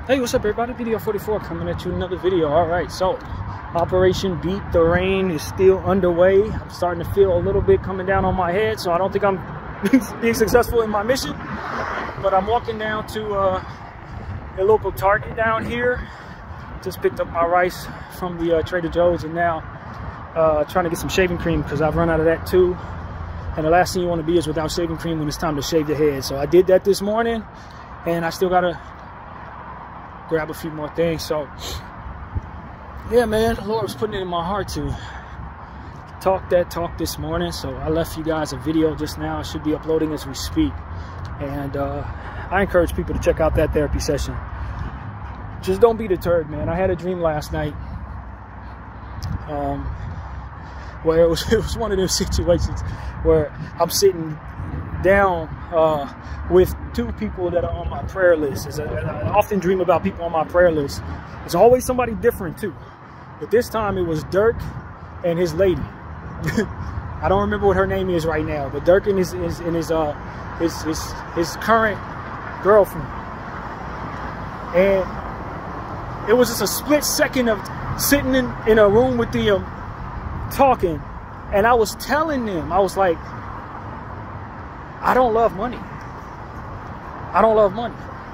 Hey, what's up everybody? Bdf 44 coming at you another video. All right, so Operation Beat the Rain is still underway. I'm starting to feel a little bit coming down on my head, so I don't think I'm being successful in my mission. But I'm walking down to a local Target down here. Just picked up my rice from the Trader Joe's, and now trying to get some shaving cream because I've run out of that too. And the last thing you want to be is without shaving cream when it's time to shave your head. So I did that this morning, and I still gotta grab a few more things. So yeah, man, the Lord was putting it in my heart to talk that talk this morning. So I left you guys a video just now. I should be uploading as we speak. And I encourage people to check out that therapy session. Just don't be deterred, man. I had a dream last night where it was one of those situations where I'm sitting down with two people that are on my prayer list. I often dream about people on my prayer list. It's always somebody different too, but this time it was Dirk and his lady. I don't remember what her name is right now, but Dirk and his current girlfriend. And it was just a split second of sitting in a room with them talking, and I was telling them, I was like, I don't love money. I don't love money.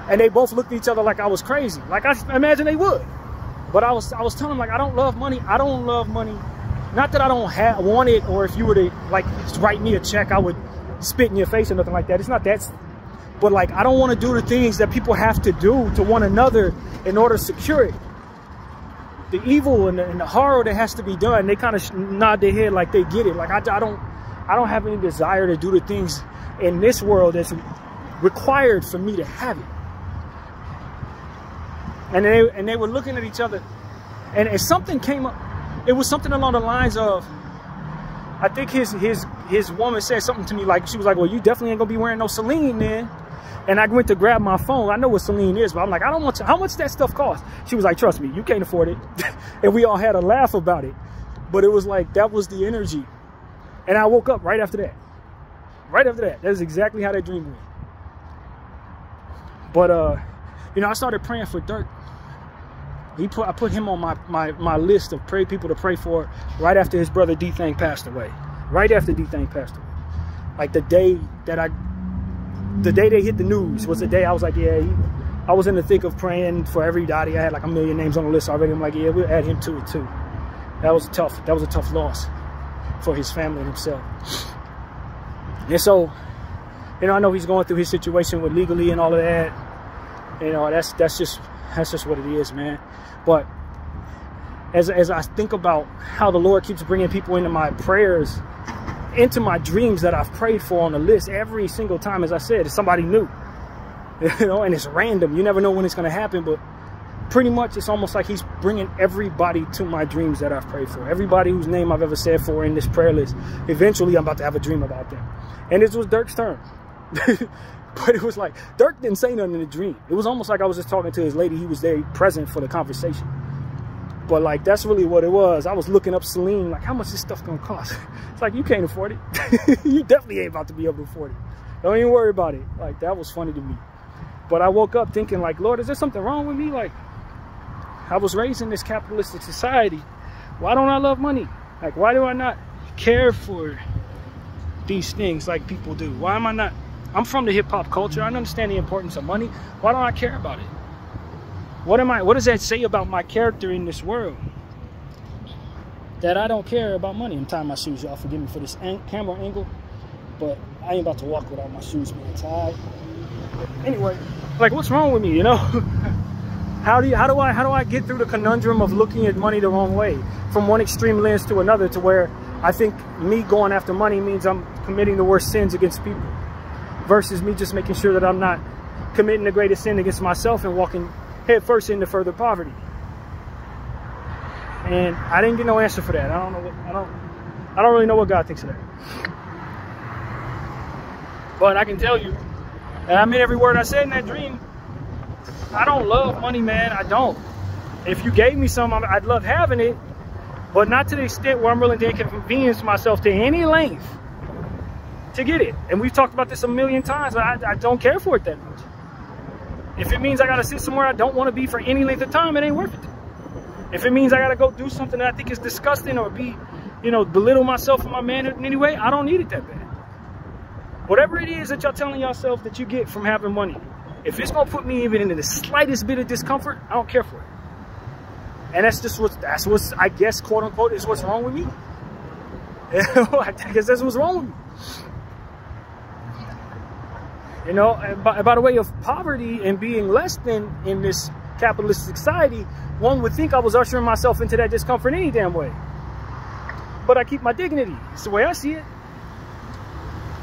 And they both looked at each other like I was crazy. Like I imagine they would. But I was telling them, like, I don't love money. I don't love money. Not that I don't want it, or if you were to like write me a check, I would spit in your face or nothing like that. It's not that. But like, I don't want to do the things that people have to do to one another in order to secure it. The evil and the horror that has to be done, they kind of nod their head like they get it. Like I don't have any desire to do the things in this world that's required for me to have it. And they were looking at each other, and something came up. It was something along the lines of, I think his woman said something to me, like, she was like, well, you definitely ain't gonna be wearing no Celine then. And I went to grab my phone. I know what Celine is, but I'm like, I don't want to. How much that stuff cost? She was like, trust me, you can't afford it. And we all had a laugh about it. But it was like, that was the energy. And I woke up right after that. Right after that. That's exactly how that dream went. But you know, I started praying for Dirk. I put him on my list of people to pray for right after his brother D-Thing passed away. Right after D-Thing passed away. Like the day they hit the news was the day I was like, yeah, I was in the thick of praying for everybody. I had like a million names on the list already. I'm like, yeah, we'll add him to it too. That was a tough loss for his family and himself. And so, you know, I know he's going through his situation with legally and all of that. You know, that's just what it is, man. But as I think about how the Lord keeps bringing people into my prayers, into my dreams that I've prayed for on the list, every single time, as I said, it's somebody new. You know, and it's random. You never know when it's going to happen, but pretty much it's almost like he's bringing everybody to my dreams that I've prayed for. Everybody whose name I've ever said for in this prayer list, eventually I'm about to have a dream about them. And this was Dirk's turn. But it was like, Dirk didn't say nothing in the dream. It was almost like I was just talking to his lady. He was there present for the conversation. But like, that's really what it was. I was looking up Celine, like, how much this stuff gonna cost? It's like, you can't afford it. You definitely ain't about to be able to afford it. Don't even worry about it. Like, that was funny to me. But I woke up thinking like, Lord, is there something wrong with me? Like, I was raised in this capitalistic society. Why don't I love money? Like, why do I not care for these things like people do? Why am I not? I'm from the hip-hop culture. I understand the importance of money. Why don't I care about it? What does that say about my character in this world? That I don't care about money. I'm tying my shoes, y'all. Forgive me for this camera angle, but I ain't about to walk without my shoes being tied. Anyway, like, what's wrong with me, you know? How do I get through the conundrum of looking at money the wrong way, from one extreme lens to another, to where I think me going after money means I'm committing the worst sins against people, versus me just making sure that I'm not committing the greatest sin against myself and walking head first into further poverty. And I didn't get no answer for that. I don't really know what God thinks of that. But I can tell you, and I meant every word I said in that dream, I don't love money, man. I don't. If you gave me some, I'd love having it, but not to the extent where I'm willing to inconvenience myself to any length to get it. And we've talked about this a million times. I don't care for it that much. If it means I got to sit somewhere I don't want to be for any length of time, it ain't worth it. If it means I got to go do something that I think is disgusting or be, you know, belittle myself and my manhood in any way, I don't need it that bad. Whatever it is that y'all telling yourself that you get from having money, if it's going to put me even into the slightest bit of discomfort, I don't care for it. And that's just what's, I guess, quote unquote, is what's wrong with me. I guess that's what's wrong with me. You know, and by the way of poverty and being less than in this capitalistic society, one would think I was ushering myself into that discomfort any damn way. But I keep my dignity. It's the way I see it.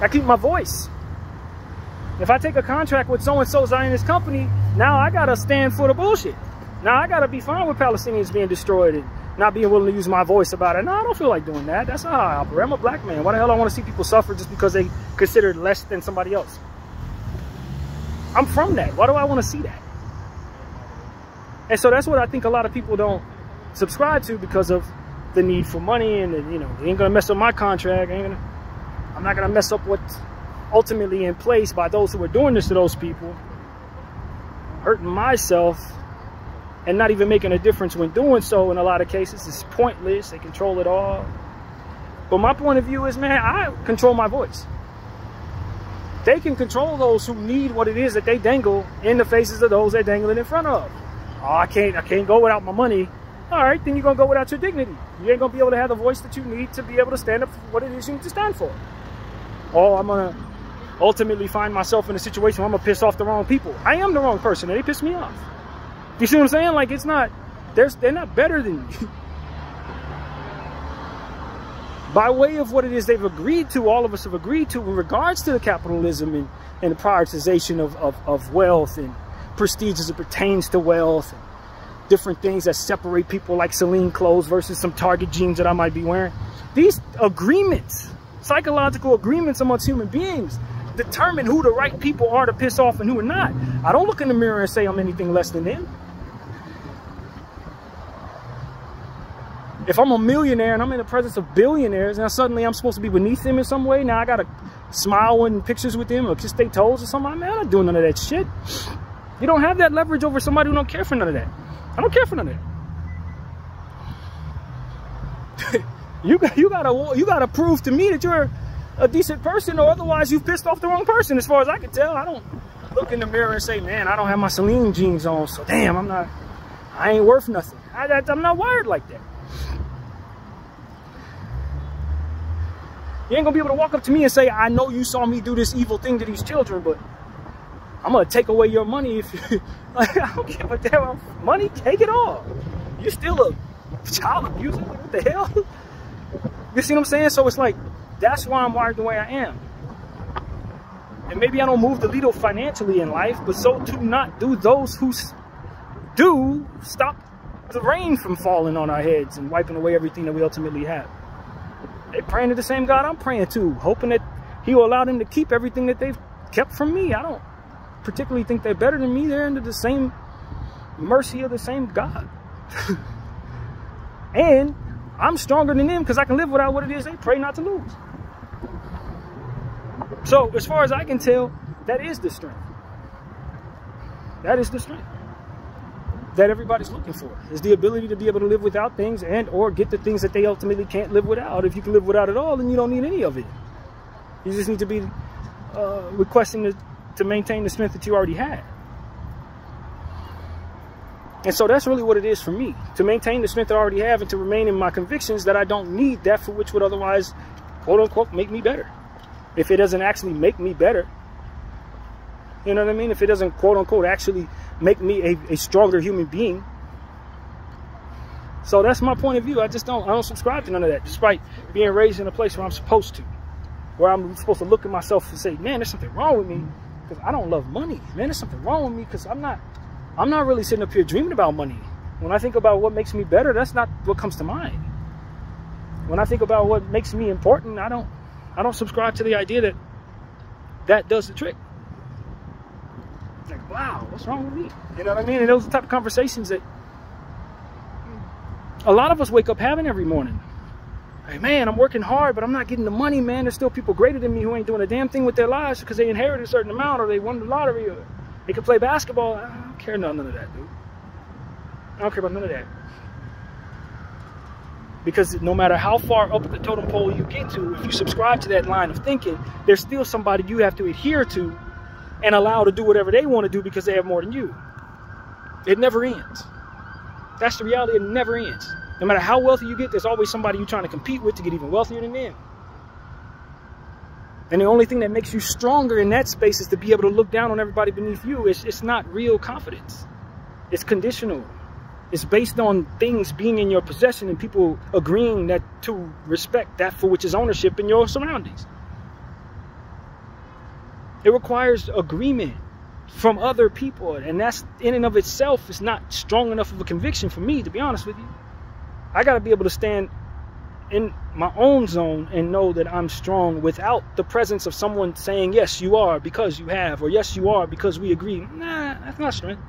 I keep my voice. If I take a contract with so-and-so Zionist company, now I got to stand for the bullshit. Now I got to be fine with Palestinians being destroyed and not being willing to use my voice about it. No, I don't feel like doing that. That's not how I operate. I'm a black man. Why the hell I want to see people suffer just because they consider less than somebody else? I'm from that. Why do I want to see that? And so that's what I think a lot of people don't subscribe to because of the need for money and, you know, they ain't going to mess up my contract. I'm not going to mess up what's ultimately in place by those who are doing this to those people, hurting myself and not even making a difference when doing so. In a lot of cases, it's pointless. They control it all. But my point of view is, man, I control my voice. They can control those who need what it is that they dangle in the faces of those they dangle it in front of. Oh, I can't go without my money. All right, then you're going to go without your dignity. You ain't going to be able to have the voice that you need to be able to stand up for what it is you need to stand for. Oh, I'm going to ultimately find myself in a situation where I'm going to piss off the wrong people. I am the wrong person, and they piss me off. You see what I'm saying? Like, it's not, they're not better than me. By way of what it is they've agreed to, all of us have agreed to in regards to the capitalism and the prioritization of wealth and prestige as it pertains to wealth and different things that separate people like Celine clothes versus some Target jeans that I might be wearing. These agreements, psychological agreements amongst human beings, determine who the right people are to piss off and who are not. I don't look in the mirror and say I'm anything less than them. If I'm a millionaire and I'm in the presence of billionaires, now suddenly I'm supposed to be beneath them in some way. Now I got to smile when pictures with them or kiss their toes or something. Man, I'm not doing none of that shit. You don't have that leverage over somebody who don't care for none of that. I don't care for none of that. You gotta prove to me that you're a decent person, or otherwise you've pissed off the wrong person. As far as I can tell, I don't look in the mirror and say, man, I don't have my Celine jeans on, so damn, I ain't worth nothing. I'm not wired like that. You ain't gonna be able to walk up to me and say, I know you saw me do this evil thing to these children, but I'm gonna take away your money if you, like, I don't give a damn. Money, take it all. You're still a child abuser. What the hell? You see what I'm saying? So it's like, that's why I'm wired the way I am. And maybe I don't move the needle financially in life, but so to not do those who do stop the rain from falling on our heads and wiping away everything that we ultimately have. They praying to the same God I'm praying to, hoping that he will allow them to keep everything that they've kept from me. I don't particularly think they're better than me. They're under the same mercy of the same God. And I'm stronger than them because I can live without what it is they pray not to lose. So as far as I can tell, that is the strength. That is the strength that everybody's looking for, is the ability to be able to live without things and or get the things that they ultimately can't live without. If you can live without it all, then you don't need any of it. You just need to be requesting to maintain the strength that you already had. And so that's really what it is for me, to maintain the strength that I already have and to remain in my convictions that I don't need that for which would otherwise, quote unquote, make me better. If it doesn't actually make me better, you know what I mean? If it doesn't, quote unquote, actually make me a stronger human being. So that's my point of view. I don't subscribe to none of that, despite being raised in a place where I'm supposed to, where I'm supposed to look at myself and say, man, there's something wrong with me because I don't love money. Man, there's something wrong with me because I'm not really sitting up here dreaming about money. When I think about what makes me better, that's not what comes to mind. When I think about what makes me important, I don't subscribe to the idea that does the trick. Like, wow, what's wrong with me? You know what I mean? And those are the type of conversations that a lot of us wake up having every morning. Hey, man, I'm working hard, but I'm not getting the money, man. There's still people greater than me who ain't doing a damn thing with their lives because they inherited a certain amount or they won the lottery or They can play basketball. I don't care about none of that, dude. I don't care about none of that. Because no matter how far up the totem pole you get to, if you subscribe to that line of thinking, there's still somebody you have to adhere to and allow to do whatever they want to do because they have more than you. It never ends. That's the reality. It never ends. No matter how wealthy you get, there's always somebody you're trying to compete with to get even wealthier than them. And the only thing that makes you stronger in that space is to be able to look down on everybody beneath you. It's not real confidence. It's conditional. It's based on things being in your possession and people agreeing that to respect that for which is ownership in your surroundings. It requires agreement from other people, and that's in and of itself is not strong enough of a conviction for me, to be honest with you. I got to be able to stand in my own zone and know that I'm strong without the presence of someone saying, yes, you are because you have, or yes, you are because we agree. Nah, that's not strength.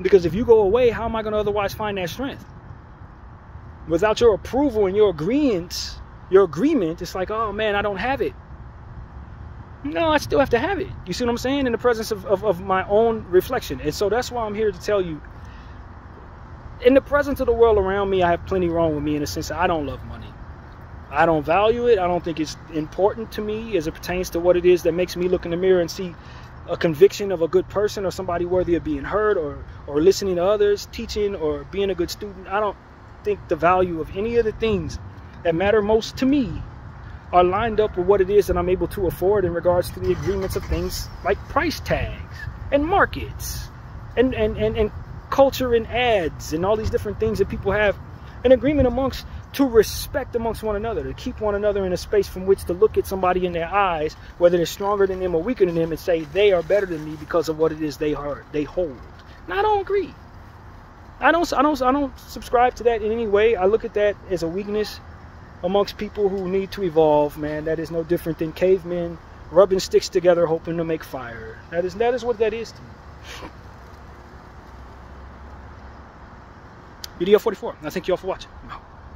Because if you go away, how am I going to otherwise find that strength? Without your approval and your agreement, it's like, oh man, I don't have it. No, I still have to have it. You see what I'm saying? In the presence of my own reflection. And so that's why I'm here to tell you, in the presence of the world around me, I have plenty wrong with me in the sense that I don't love money. I don't value it. I don't think it's important to me as it pertains to what it is that makes me look in the mirror and see a conviction of a good person or somebody worthy of being heard or listening to others, teaching or being a good student. I don't think the value of any of the things that matter most to me are lined up with what it is that I'm able to afford in regards to the agreements of things like price tags and markets and culture and ads and all these different things that people have an agreement amongst to respect amongst one another, to keep one another in a space from which to look at somebody in their eyes, whether they're stronger than them or weaker than them, and say they are better than me because of what it is they hold. And I don't agree. I don't subscribe to that in any way. I look at that as a weakness amongst people who need to evolve, man. That is no different than cavemen rubbing sticks together hoping to make fire. That is what that is to me. Bdf 44. I thank you all for watching.